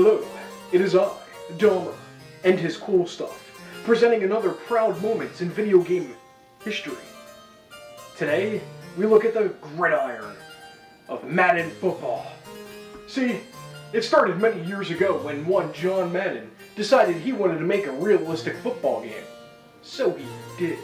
Hello, it is I, Dahmer, and his cool stuff, presenting another proud moment in video game history. Today, we look at the gridiron of Madden football. See, it started many years ago when one John Madden decided he wanted to make a realistic football game. So he did.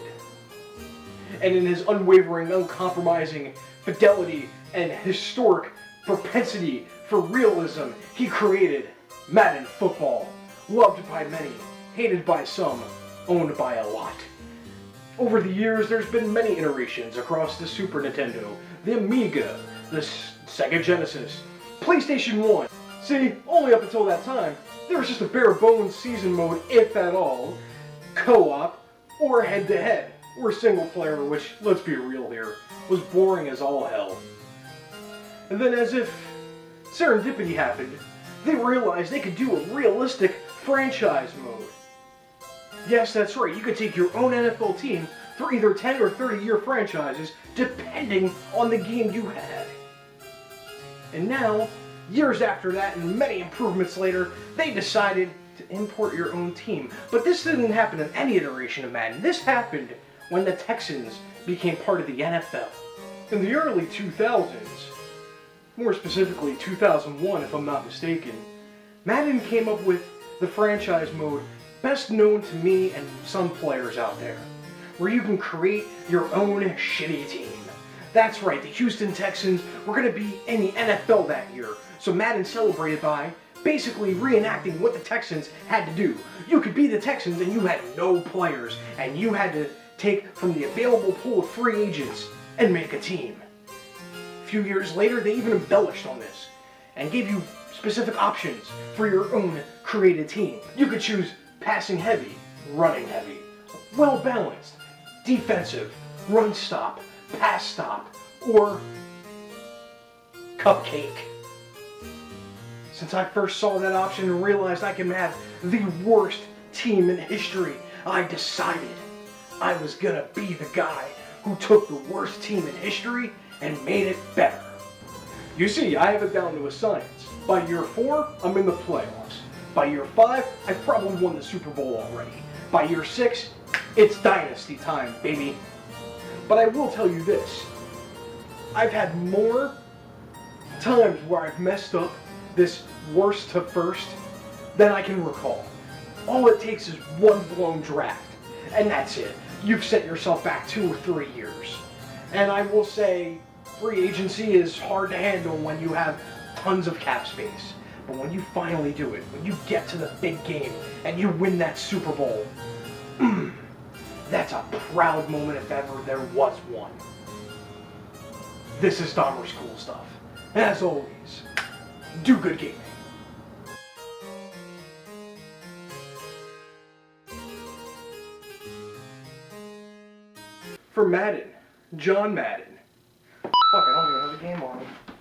And in his unwavering, uncompromising fidelity and historic propensity for realism, he created Madden football, loved by many, hated by some, owned by a lot. Over the years, there's been many iterations across the Super Nintendo, the Amiga, the Sega Genesis, PlayStation 1. See, only up until that time, there was just a bare bones season mode, if at all, co-op, or head-to-head, or single player, which, let's be real here, was boring as all hell. And then as if serendipity happened, they realized they could do a realistic franchise mode. Yes, that's right, you could take your own NFL team through either 10 or 30-year franchises, depending on the game you had. And now, years after that and many improvements later, they decided to import your own team. But this didn't happen in any iteration of Madden. This happened when the Texans became part of the NFL. In the early 2000s, more specifically 2001 if I'm not mistaken, Madden came up with the franchise mode best known to me and some players out there, where you can create your own shitty team. That's right, the Houston Texans were going to be in the NFL that year, so Madden celebrated by basically reenacting what the Texans had to do. You could be the Texans and you had no players, and you had to take from the available pool of free agents and make a team. A few years later, they even embellished on this and gave you specific options for your own created team. You could choose passing heavy, running heavy, well balanced, defensive, run stop, pass stop, or cupcake. Since I first saw that option and realized I can have the worst team in history, I decided I was gonna be the guy who took the worst team in history and made it better. You see, I have it down to a science. By year 4, I'm in the playoffs. By year 5, I've probably won the Super Bowl already. By year 6, it's dynasty time, baby. But I will tell you this. I've had more times where I've messed up this worst to first than I can recall. All it takes is one blown draft, and that's it. You've set yourself back 2 or 3 years. And I will say, free agency is hard to handle when you have tons of cap space. But when you finally do it, when you get to the big game and you win that Super Bowl, that's a proud moment if ever there was one. This is Dahmer's cool stuff. As always, do good gaming. For Madden, John Madden. Fuck, I don't even have a game on him.